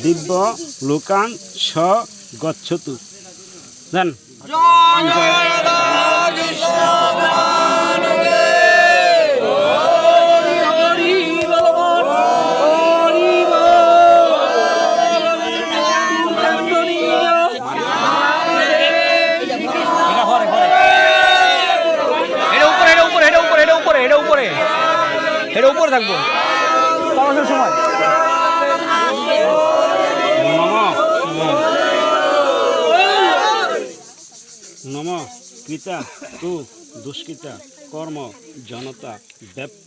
দিব্য লোকাং স গচ্ছতু। দেন এটা উপরে থাকবো সময়। নম কৃতা তু দুষ্কৃতা কর্ম জনতা ব্যাপ্য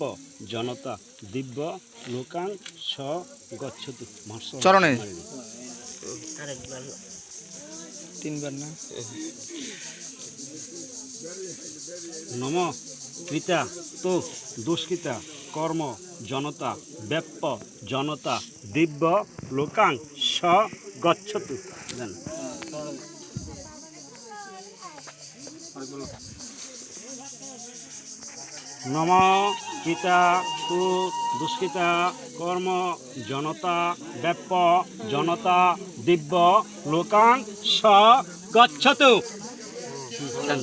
জনতা দিব্য লোকাং স গচ্ছতু। চরণে তিনবার না। নম কৃতা তু দুষ্কৃতা কর্ম জনতা ব্যাপ্য জনতা দিব্য লোকাং স গচ্ছতু। দেন নম পিতা তু দুষ্কৃতা কর্ম জনতা ব্যাপ্য জনতা দিব্য লোকাং স গচ্ছতু। দেন